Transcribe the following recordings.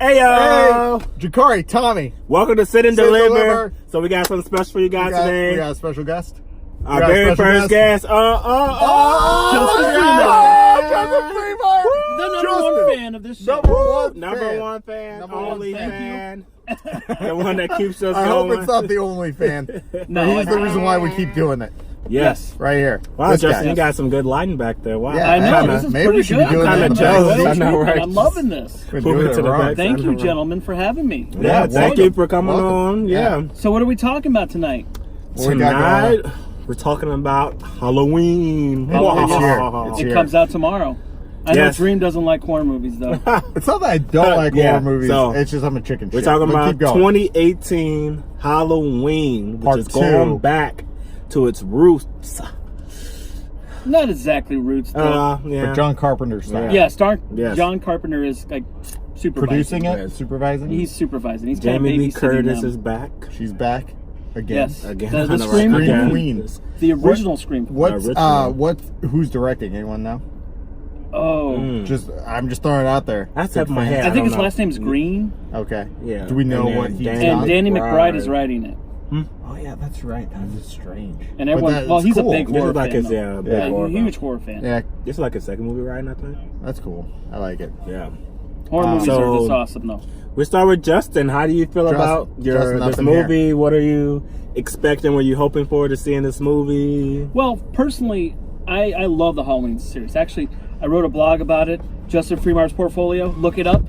Hey, yo! Hey, Jakari, Tommy. Welcome to Sit and Deliver. So we got something special for you guys today. We got a special guest. Our very first guest. Justin Fremont. The number one fan of this show. Number one fan. Number only one fan. The one that keeps us I going. hope it's not the only fan. No, He's the reason why we keep doing it. Yes. Right here. Wow, This Justin, guy. you got some good lighting back there. Wow. Yeah, I know. kinda- This is maybe pretty we should good. be doing I'm that kinda in the jealous. back. I know, right? I'm loving this. We're Move doing it it to the wrong. back. Thank you, Welcome. gentlemen, for having me. Yeah, thank welcome. you for coming Welcome. on. Yeah. So what are we talking about tonight? What we got going Tonight, we're talking about Halloween. Halloween. It's here. It's It here. comes out tomorrow. I know Yes. Dream doesn't like horror movies, though. It's not that I don't like Yeah, horror movies. so It's just I'm a chicken We're shit. talking But about keep going. 2018 Halloween, which Part is going 2. back to its roots. Not exactly roots, though. Yeah. But John Carpenter style. Yeah, Yes. John Carpenter is like supervising. Producing it, Yes. supervising. He's supervising. He's kind of Jamie Lee babysitting Curtis them. is back. She's back again. Yes. Again. The I know, Scream right? Scream Again. Queen. The original Scream. What's Original. who's directing? Anyone know? Oh. I'm just throwing it out there. That's up my head. I think don't his know. last name's Green, Okay. Yeah. Do we know And then what he's Danny and done? Danny McBride. McBride is writing it. Oh yeah, that's right. That is strange. And everyone, But well, that's he's cool. a big This horror is like fan. his, though. big Yeah, horror huge film. horror fan. Yeah, This is like his second movie, right? I think. that's cool. I like it. Yeah. Horror movies So- are just awesome, though. We start with Justin. How do you feel about Justin up this in here. movie? What are you expecting? What are you hoping for to see in this movie? Well, personally, I love the Halloween series. Actually, I wrote a blog about it. Justin Freemar's portfolio. Look it up.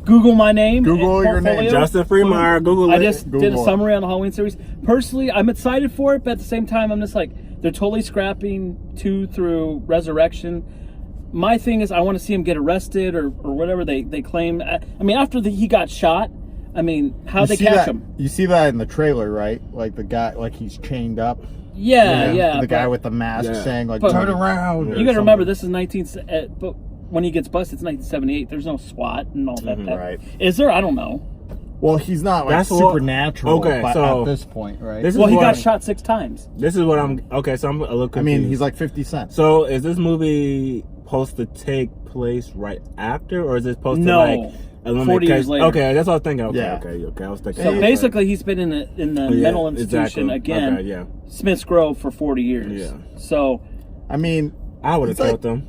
Google my name. Google and your name. portfolio. Justin Freemar. Google it. I just did a Google it. summary on the Halloween series. Personally, I'm excited for it, but at the same time, I'm just like, they're totally scrapping 2 through Resurrection. My thing is, I want to see him get arrested or whatever they claim. I mean, after he got shot, I mean, how'd they catch him? You see that in the trailer, right? Like the guy, like he's chained up. Yeah, yeah. The guy but with the mask Yeah. saying like, But- "Turn around." You got to remember, this is but when he gets busted, it's 1978. There's no SWAT and all that. right. Is there? I don't know. Well, he's not like That's what- supernatural. Okay, but so at this point, right? this is Well, he what got I'm- shot 6 times. This is what I'm. Okay, so I'm a little I confused. mean, he's like 50 Cent. So is this movie supposed to take place right after, or is it supposed No. to like eliminate 40 years case- later. Okay, that's what I was thinking. Okay, Yeah. okay. I was thinking. So okay. basically, he's been in the Yeah, mental institution exactly. again, Okay, yeah. Smith's Grove, for 40 years. Yeah. So I mean, I would have It's killed them.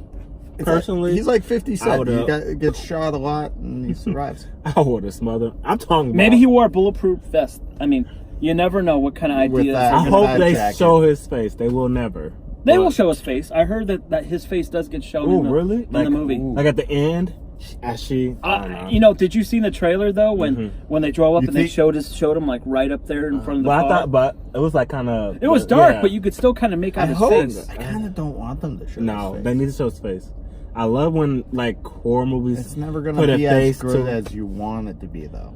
it's Personally, like, he's like 50 I Cent. He would've- gets shot a lot and he survives. I would have smothered. I'm talking about. maybe he wore a bulletproof vest. I mean, you never know what kind of With ideas. that- they're I gonna- hope that they jacket. show his face. They will never. They will But- show his face. I heard that his face does get shown Oh, in the, really? in the movie. Like at the end, as she. I don't know. You know, did you see the trailer though when they drove up You and they think- showed him like right up there in front of the But car? I thought, but it was like kind of. It was dark, but you could still kind of make out I his hope. face. I kind of don't want them to show No, his face. they need to show his face. I love when like horror movies. It's never going put to a be face as good to. as you want it to be, though.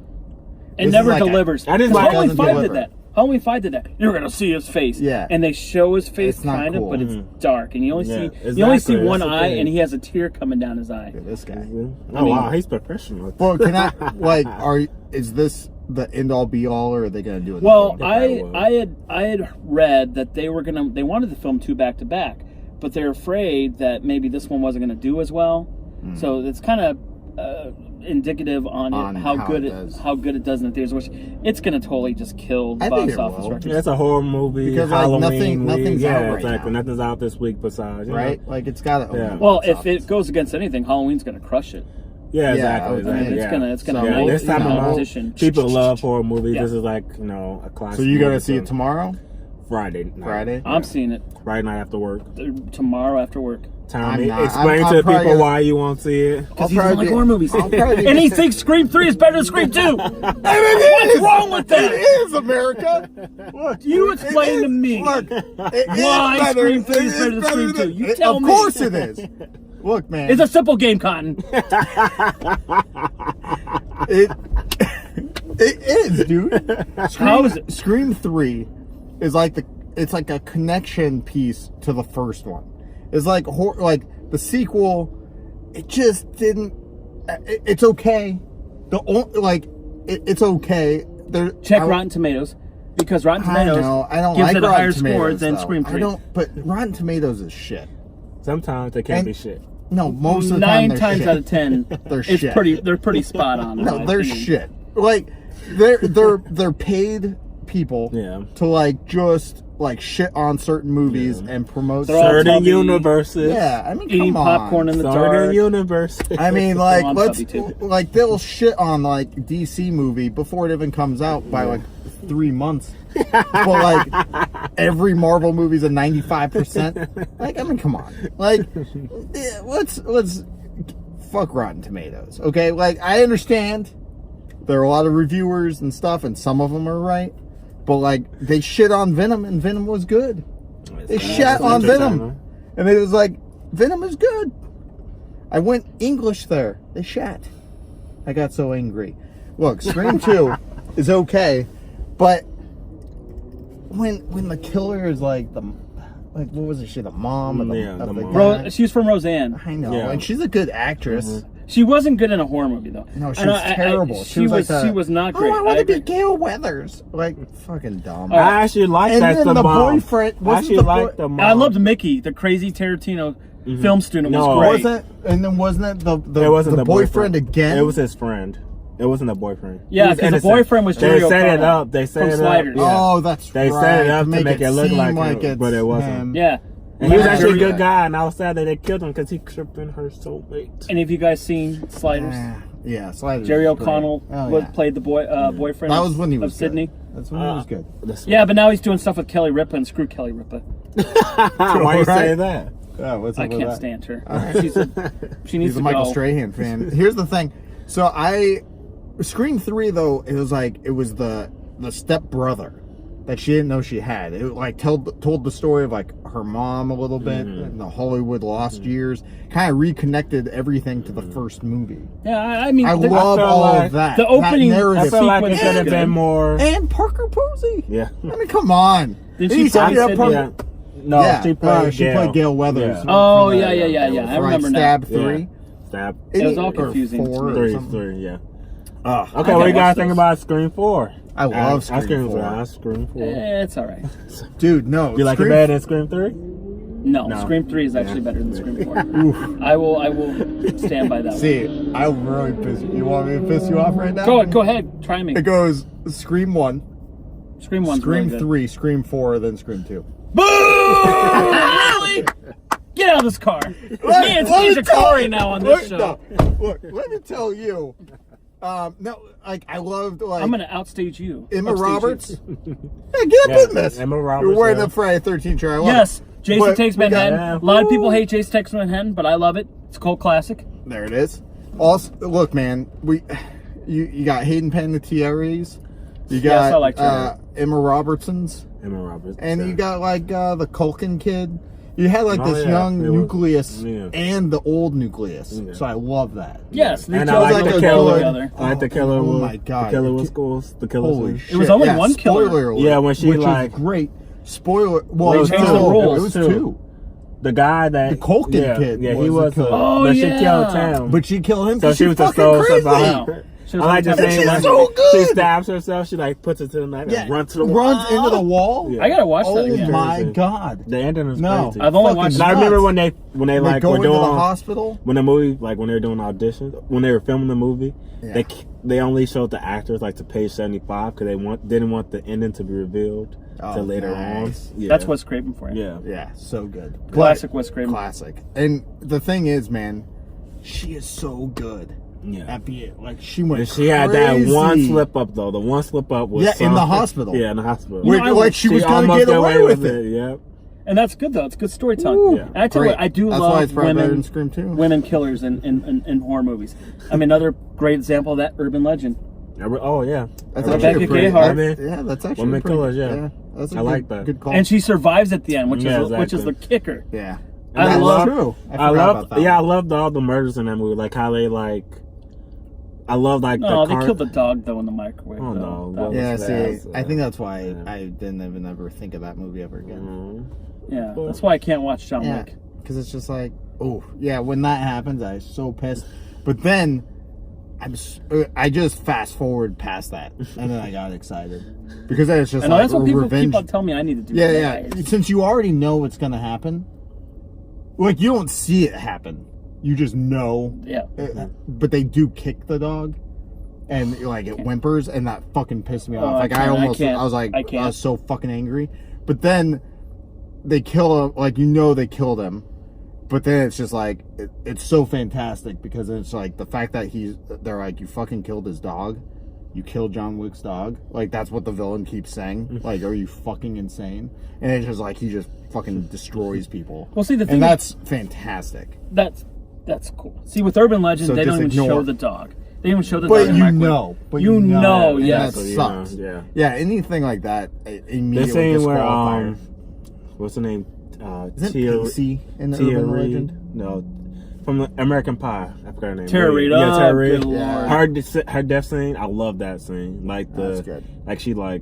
It This never is like a- delivers. I didn't 'Cause like- Halloween doesn't 5 deliver. did that. Halloween 5 did that. You're gonna see his face. Yeah. And they show his face It's not kind of, cool. but it's dark, and you only Yeah, see exactly. one That's the eye, thing. and he has a tear coming down his eye. Look at this guy. Oh wow, he's professional. Well, can I is this the end all be all, or are they going to do it? Well, I will. I had read that they wanted to film 2 back to back, but they're afraid that maybe this one wasn't going to do as well. So it's kind of indicative on how good it does in the theaters. Which it's going to totally just kill I box think it office will. records. Yeah, it's a horror movie. Because, like, Halloween nothing's week. Yeah, out right exactly. now. Nothing's out this week besides, you know? right? Like it's got to. Yeah. Well, if it goes against anything, Halloween's going to crush it. Yeah, Yeah, exactly. I mean, exactly, it's yeah. gonna- it's gonna So, make this time the around, competition. people love horror movies. Yeah. This is like a classic. So you going to movie, see it tomorrow? Friday night. Friday? I'm seeing it Friday night after work. Tomorrow after work. Tommy, not. explain I'm to the probably people gonna- why you won't see it. I'll He doesn't like be- horror movies. I'll probably And he be- thinks Scream 3 is better than Scream 2. What's wrong with that? It is America. Look, You it explain is- to me Look, it is why better. Scream 3 is It better than Scream 2. You tell of me. Of course it is. Look, man. It's a simple game, Cotton. It is, dude. How is it? Scream 3 is like it's like a connection piece to the first one. It's like the sequel. It just didn't. It's okay. It's okay. Check Rotten Tomatoes, because Rotten I Tomatoes know. I don't gives like it a Rotten higher score Tomatoes, than though. Scream 3. But Rotten Tomatoes is shit. Sometimes they can't And- be shit. No, most of the time 9 they're times shit. out of 10, They're it's shit. they're pretty spot on. in No, my they're opinion. shit. Like they're paid people Yeah. to like just like shit on certain movies and promote They're all Certain tubby. universes. Yeah, I mean, Eating come on. popcorn in the Certain dark. universes. I mean, like, I'm let's tubby too. like they'll shit on like DC movie before it even comes out by like 3 months. But like every Marvel movie's a 95%. Like, I mean, come on. Like, let's fuck Rotten Tomatoes, okay? Like, I understand there are a lot of reviewers and stuff, and some of them are right. But like, they shit on Venom, and Venom was good. They shat on Venom, and it was like, Venom is good. I went English there. They shat. I got so angry. Look, Scream 2 is okay, but when the killer is like what was it? She the mom of the, Yeah, of the the mom. guy? She's from Roseanne. I know, Yeah. and she's a good actress. She wasn't good in a horror movie though. No, she And was terrible. she was like she was not great. Oh, I want to be agree. Gail Weathers. Like, fucking dumb. I actually like And that then the the mom. boyfriend- I wasn't actually the like boy- the mom. I loved Mickey, the crazy Tarantino film student. No. Was great. Wasn't it the It wasn't the boyfriend again? It was his friend. It wasn't the boyfriend. Yeah, He was 'cause the innocent. boyfriend was They Jerry set it O'Connell up. They set from it up. Sliders. Yeah. Oh, that's They right. set it up to make it look seem like him, it's but it wasn't. him. Yeah. And he was Yeah. actually a Jerry- good guy, and I was sad that they killed him because he could have been her soulmate. Any of you guys seen Sliders? Yeah, Sliders. Jerry was great. O'Connell Oh, was- yeah. played the boyfriend. That was when he of was Sydney. Good. That's when he was good. Yeah, but now he's doing stuff with Kelly Ripa, and screw Kelly Ripa. Why you say Right? that? Yeah, what's up I with can't that? stand her. Alright. She needs He's to a Michael go. Strahan fan. Here's the thing. So Scream 3 though, it was the step brother that she didn't know she had. It like told the story of like her mom a little bit in the Hollywood lost years. Kind of reconnected everything to the first movie. Yeah, I mean, I the- love felt all like of that. the that opening- narrative. I feel like it sequence should is have good. been more. And Parker Posey. Yeah. I mean, come on. Did He she said play that Sydney? Parker- Yeah. No, yeah, she played Gail Weathers. Yeah. Oh, from yeah. I right, remember now. Stab Yeah. 3. Stab. It was all Or confusing to 4 me. or Three, something. yeah. Ugh. Okay, I what do you gotta guys watch think those. about Scream 4? I love Scream 4. I Scream 4. It's all right. Dude, no. You like it Scream- better than Scream 3? No, No. Scream 3 is actually better than Scream 4. I will stand by that one. See, I'll really piss you. You want me to piss you off right now? Go ahead. Try me. It goes Scream 1, Scream 1's Scream really good. 3, Scream 4, then Scream 2. Boo! Really? Get out of this car. Me and Steve Corey now on this show. Look, let me tell you. No, like I loved like I'm gonna outstage you. Emma Upstage you. Roberts. Hey, get up Yeah, in this. Emma Roberts, You're wearing yeah. the Friday 13 shirt. I love Yes, it. Jason But Takes we got- Manhattan. Yeah. A lot of people hate Jason Takes Manhattan, but I love it. It's a cult classic. There it is. Also, look, man, you got Hayden Panettiere's. You got Yes, I liked her. Emma Robertson's. Emma Roberts. And yeah. you got like the Culkin kid. You had like Oh, this yeah. young It was- nucleus yeah. and the old nucleus. Yeah. So I love that. Yes, they And I chose like like the a killer. good- together. I like the killer. Oh was, my God. The killer was cool. The killer Holy was shit. It was only yeah, one killer. spoiler alert, Yeah, when she, which like- is great. Spoiler. Well, They it was changed two. the rules, It was too. 2. the guy that The Culkin yeah, kid Yeah, was he the was. killer. Oh, but she yeah. killed him. But she killed him so because she was the fucking soul crazy. survivor. Wow. She was I like the like- thing She's when so good. she stabs herself. She like puts it to the knife Yeah, and runs to the wall. runs into the wall. Yeah. I gotta watch that Oh again. my Crazy. God. The ending was No. crazy. I've only Fucking watched. And I remember nuts. when they They like go were into doing the hospital. when the movie like when they were doing auditions when they were filming the movie Yeah. they only showed the actors like to page 75 because they didn't want the ending to be revealed Oh, till later nice. on. Yeah. That's Wes Craven for you. Yeah. Yeah, so good. Classic But- Wes Craven. Classic. And the thing is, man, she is so good Yeah. at being like she went. And she had that crazy. one slip up though. The one slip up was Yeah, in the something- hospital. Yeah, in the hospital. Wait, I- like she was gonna almost get got away with it. Yep. And that's good though. It's good storytelling. Woo. Yeah. And I tell you what, I do That's why love it's probably better than women, Scream 2. women killers in horror movies. I mean, another great example of that, Urban Legend. Oh yeah. That's I actually Rebecca a pretty, Gayheart. Yeah, that's actually Women a pretty, killers, yeah. That's a I good, like that. Good call. And she survives at the end, which Yeah, is the exactly. kicker. yeah, I that's love- true. I I forgot love about that. I loved all the murders in that movie. Like how they like. I love like No, the they killed the dog though in the microwave. Oh, though. no. That was- Yeah, was see, bad, I think that's why yeah. I didn't even ever think of that movie ever again. yeah, that's why I can't watch John Yeah, Wick. because it's just like, oh, yeah, when that happens, I'm so pissed. But then, I just fast forward past that, and then I got excited. Because then it's just I know like that's what people revenge. keep on telling me I need to do. Yeah. Since you already know what's going to happen, like, you don't see it happen. you just know. Yeah. But they do kick the dog, and like it whimpers, and that fucking pissed me off. Like I was so fucking angry. But then they kill him, like they killed him. But then it's just like it's so fantastic because it's like the fact that they're like, you fucking killed his dog. You killed John Wick's dog. Like, that's what the villain keeps saying. Like, are you fucking insane? And it's just like, he just fucking destroys people. Well, see, the thing and that's fantastic. That's cool. See, with Urban Legend, So they don't even ignore. show the dog. They don't even show the But dog. you know. But you know, yes. That So, sucks. yeah. Yeah, anything like that immediately This ain't where disqualifier. what's the name? Isn't Pacey in the Urban Legend? No, from the American Pie. I forgot her name. Tara Reid. Yeah, Tara Oh, Reid. good Yeah. lord. Her death scene. I love that scene. Like That's good. like she like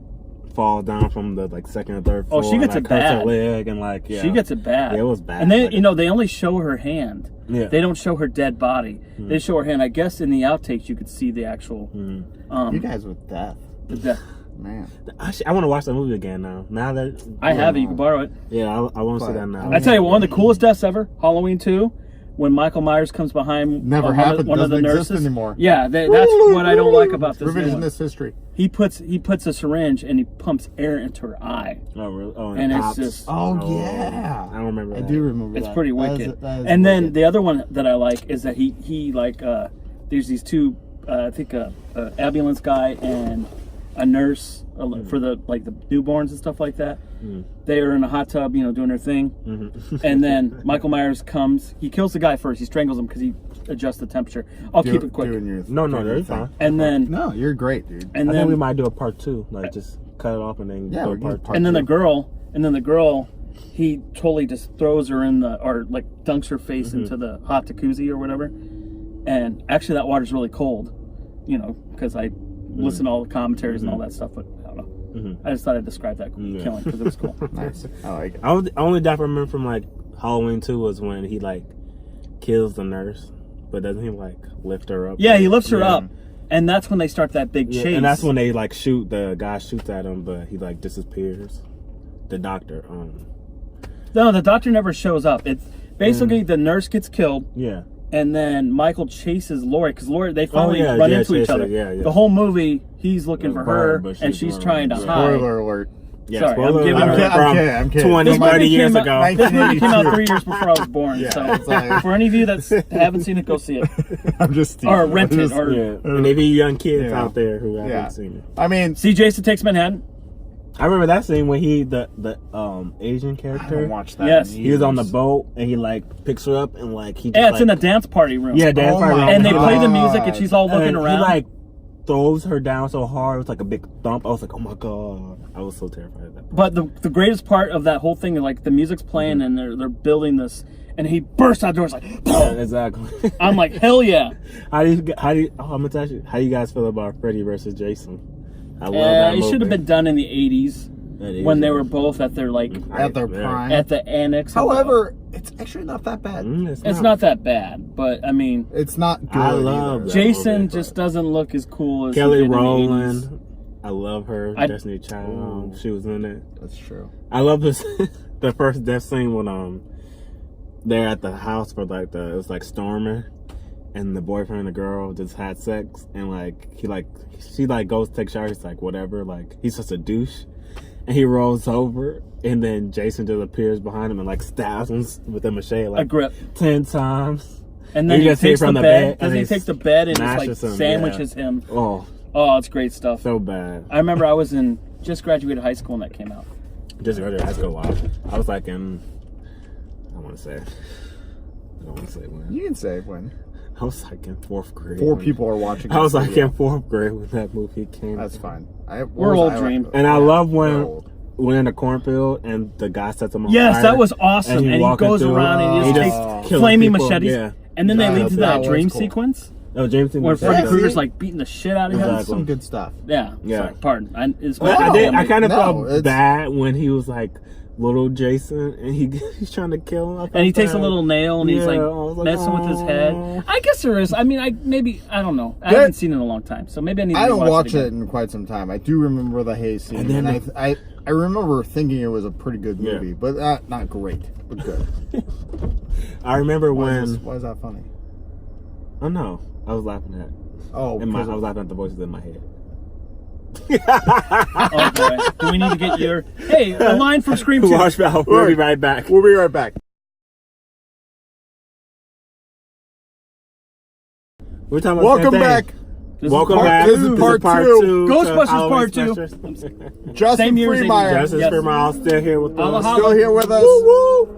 falls down from the like second or third Oh, floor. she gets and, it like, hurts bad. her leg and like She gets it bad. Yeah, it was bad. And they, Like, they only show her hand. Yeah. They don't show her dead body. They show her hand. I guess in the outtakes you could see the actual. You guys with death. The death. Man. Actually, I want to watch that movie again now. Now that I have it. You can borrow it. yeah, I want to see that now. I tell you, one of the coolest deaths ever. Halloween 2. When Michael Myers comes behind Never happened. one of the Doesn't exist nurses anymore. Yeah, that's what I don't like about this. new one. Revisionist history. He puts a syringe and he pumps air into her eye. Oh really? Oh, And it's pops. just- Oh, yeah. I don't remember. I that. do remember It's that. pretty That wicked. is- that is And then wicked. the other one that I like is that he like there's these two I think a ambulance guy and a nurse for the like the newborns and stuff like that. They are in a hot tub, doing their thing. And then Michael Myers comes. He kills the guy first. He strangles him because he adjusts the temperature. I'll keep it quick. Doing your No, doing your that's thing. fine. And then No, you're great, dude. and I then think we might do a part 2. Like just cut it off and then Yeah, do we a can part do 2. and then the Part girl, he totally just throws her in or like dunks her face into the hot jacuzzi or whatever. And actually, that water's really cold, because I listen to all the commentaries and all that stuff. But I don't know. I just thought I'd describe that killing because it was cool. Nice. I like it. I only death I remember from like Halloween 2 was when he like kills the nurse, but doesn't he like lift her up? Yeah, he lifts her Yeah. up, and that's when they start that big Yeah, chase. and that's when they like shoot. The guy shoots at him, but he like disappears. The doctor. No, the doctor never shows up. It's basically the nurse gets killed, Yeah. and then Michael chases Lori because they finally yeah, run yeah, into each chase her, other. yeah. The whole movie, he's looking for her, but and she's she's running. trying to Yeah. hide. Spoiler alert. Yeah, Sorry, spoiler I'm giving alert her- from I'm kidding. 20, This 30 movie years came ago. out, this movie came out 3 years before I was born. Yeah, So it's like- for any of you that haven't seen it, go see it I'm just teasing. or rent I'm it just- or Yeah. And maybe young kids Yeah. out there who haven't Yeah. seen it. I mean, see Jason Takes Manhattan. I remember that scene when he the Asian I haven't character. watched that. Yes. in He was on the years. boat and he like picks her up and like he. Just, Yeah, it's like, in a dance party room. Yeah, dance Oh party. my and they he, play like, the music, and she's all looking and around. He like throws her down so hard. It was like a big thump. I was like, oh my god. I was so terrified of that. But the greatest part of that whole thing is like the music's playing and they're building this, and he bursts out doors like, Yeah, exactly. I'm like, hell yeah. How do you? Oh, I'm gonna tell you. How you guys feel about Freddy versus Jason? I love that It should have movie. been done in the 80s when they were both at their like At their Yeah. prime. at the annex. However, it's actually not that bad. it's not that bad, but I mean, It's not good. I love either. that. Jason movie, just but- doesn't look as cool as Kelly he did in the 80s. Rowland. I love her. Destiny Child. Ooh. She was in it. That's true. I love this. The first death scene when they're at the house for like it was like storming, and the boyfriend and the girl just had sex, and like she like goes to take shower. He's like whatever, like he's just a douche, and he rolls over, and then Jason just appears behind him and like stabs him with a machete A like grip. 10 times. And then You he just see takes from the the bed. bed, Doesn't and he he take the bed and just smashes like him, sandwiches him? Oh, Oh, it's great stuff. so bad. I remember I was just graduated high school when that came out. Just go to high school. Wow. I was like in. I want to say. I don't want to say when. You can say when. I was like in 4th grade. 4 when- people are watching. I was this like video. in 4th grade when that movie came. That's fine. We're old, Dream. And I love we're when old. we're in the cornfield and the guy sets him on Yes, fire. that was awesome. And he walking goes through, around and he he just just takes killing flaming people, machetes. yeah. And then they lead to that that was dream cool. sequence Oh, James Dean where was Freddy that. Krueger's like beating the shit out of him. That's some good stuff. Yeah. Yeah. Sorry, pardon. It's But I No, did. I kind of no, felt it's- bad when he was like little Jason, and he's trying to kill him. And he takes a little nail and he's Yeah, like I was like, messing with his head. "Aw." I guess there is. I mean, I don't know. I There- haven't seen it in a long time, so maybe I need to I don't rewatch watch it again. in quite some time. I do remember the hay scene, And then and I remember thinking it was a pretty good Yeah. movie, but not great, but good. I remember Why is, when. why is that funny? Oh no, I was laughing at. Oh, I because was laughing at the voices in my head. Oh boy, do we need to get your a line from Scream 2? Watch out. We'll be right back. we'll be right back. We're talking about Welcome the same back. thing. This is Welcome part back. two. This is Part part two. two. Ghostbusters to Halloween part two. Specials. Justin Same year as Freemeyer Justice Yes. for Miles still here with Holla, us. holla. still here with us.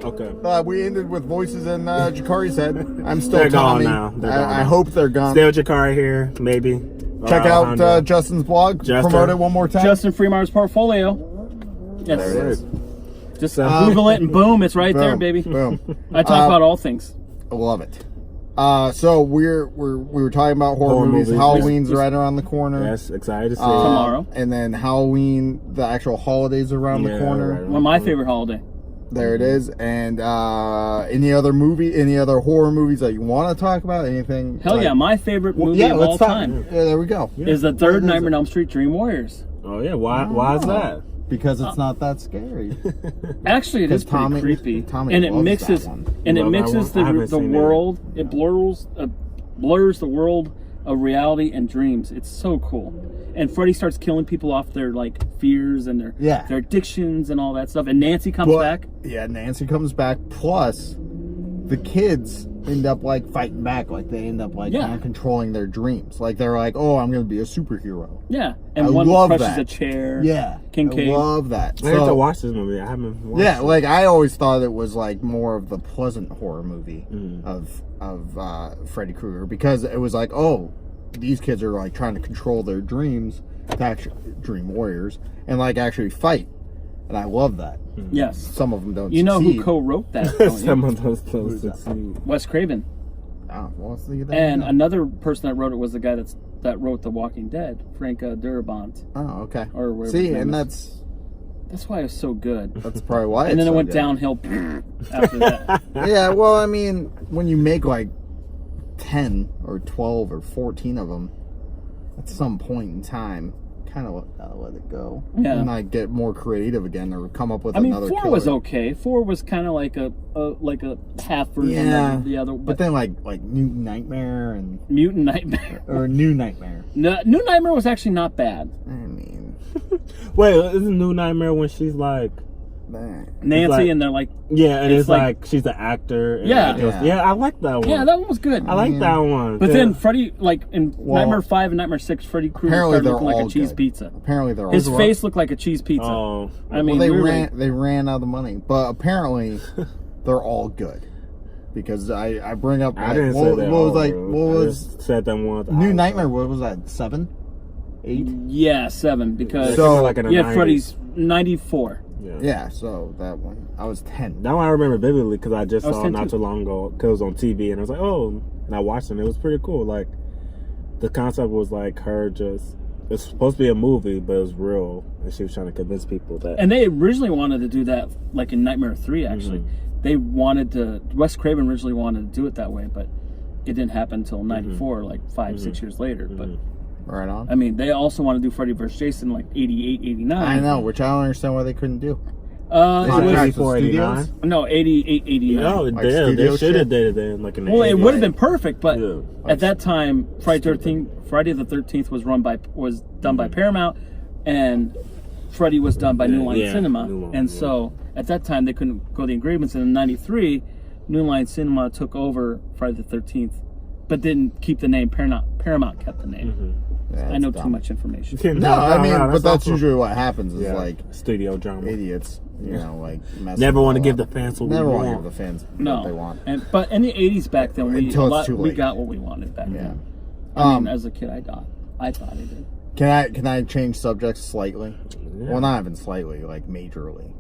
Okay. We ended with voices in Jakari's head. I'm still They're gone Tommy. now. They're gone I now. hope they're gone. Stay with Jakari here, maybe. Check Or out Alejandro. Justin's blog. Justin. Promote it one more time. Justin Freemeier's portfolio. Yes. There it is. Just So- Google it and boom, it's right there, Boom. baby. Boom. I talk about all things. I love it. So we were talking about horror movies. movies. Halloween's right around the corner. Yes, excited to see Tomorrow. And then Halloween, the actual holidays around the Yeah, corner. right. One of my favorite holiday. There it is. And any other horror movies that you want to talk about? Anything? Hell like- yeah, my favorite movie yeah, of let's all talk. time Yeah, there we go. is the What third is Nightmare it? on Elm Street Dream Warriors. Oh yeah, why is that? Because it's not that scary. Actually, it is pretty Tommy- creepy, Tommy and it loves mixes that one. and it Love that mixes one. I the haven't seen it. world. It blurs the world of reality and dreams. It's so cool. And Freddy starts killing people off their like fears and Yeah. their addictions and all that stuff. And Nancy comes back. Yeah, Nancy comes back. Plus, the kids end up like fighting back. Like they end up like Yeah. kind of controlling their dreams. Like they're like, "Oh, I'm going to be a superhero." Yeah, and I one love crushes that. a chair. Yeah, Kincaid. I love that. I have to So, watch this movie. I haven't watched yeah, it. like I always thought it was like more of the pleasant horror movie Mm. of Freddy Krueger because it was like, oh, these kids are like trying to control their dreams, to actually dream warriors, and like actually fight, and I love that. Yes. Some of them don't. You know succeed. who co-wrote that? Don't Some you? of those Who's that? succeed. Wes Craven. Oh, well, let's leave that And alone. another person that wrote it was the guy that wrote The Walking Dead, Frank Darabont. Oh, okay. Or whatever See, his name and is. That's why it was so good. that's probably why. And it's then it so went good. downhill after that. Yeah, well, I mean, when you make like 10 or 12 or 14 of them, at some point in time, kind of gotta let it go. Yeah. And like get more creative again or come up with I mean, another 4 killer. was okay. 4 was kind of like a half version Yeah. of the other, But then like New Nightmare and Mutant Nightmare. or New Nightmare. No, New Nightmare was actually not bad. I mean, Wait, isn't New Nightmare when she's like, Nancy like- and they're like, yeah, and It's it's, like- like, she's the actor. And Yeah. it goes- Yeah. yeah, I like that one. yeah, that one was good. I like that one. But Yeah. then Freddy, like in Well, Nightmare 5 and Nightmare 6, Freddy Krueger apparently started they're looking like all a cheese good. pizza. Apparently they're all His good. face looked like a cheese pizza. Oh, I mean, well, really, they ran out of the money, but apparently they're all good because I bring up I like, didn't what, say what that. was all, like bro. what I was just said that one. New Nightmare? What was that? 7, 8? yeah, 7 because So- like in the yeah, 90s. Freddy's 94. Yeah. Yeah, so that one I was 10. That one I remember vividly because I just I was saw it 10 not too. too long ago because it was on TV and I was like, oh, and I watched it and it was pretty cool. Like, the concept was like her just, it's supposed to be a movie, but it was real and she was trying to convince people that. And they originally wanted to do that, like in Nightmare 3, actually. They wanted to, Wes Craven originally wanted to do it that way, but it didn't happen until 94, like 5-6 years later. But, Right on. I mean, they also want to do Freddy vs. Jason like 88, 89. I know, which I don't understand why they couldn't do. It Contract was, with 84, 89? studios? no, 88, 89. No, Like they studio should have shit? did it then, like in the Well, it 80s. would have been perfect, but Yeah. at that time, Friday the 13th was done by Paramount, and Freddy was done by New Line yeah, Cinema, New Line, and yeah. so at that time they couldn't go the agreements. And in '93, New Line Cinema took over Friday the 13th, but didn't keep the name. Paramount kept the name. Yeah, I know it's too dumb. much information. No, I mean, but that's awful. usually what happens is Yeah, like studio drama. idiots, you know, like messing Never it want to all give up. the fans what we Never want to want. give the fans No, what they want. but in the '80s back then, Until it's too we late. got what we wanted back Yeah. then. I mean, as a kid, I thought I did. Can I change subjects slightly? Yeah. Well, not even slightly, like majorly.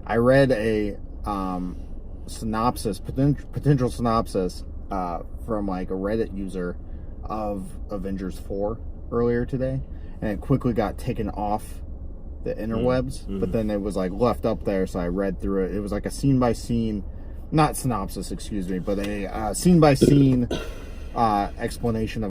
I read a synopsis, potential synopsis, from like a Reddit user of Avengers 4 earlier today, and it quickly got taken off the interwebs, but then it was like left up there, so I read through it. It was like a scene by scene, not synopsis, excuse me, but a scene by scene explanation of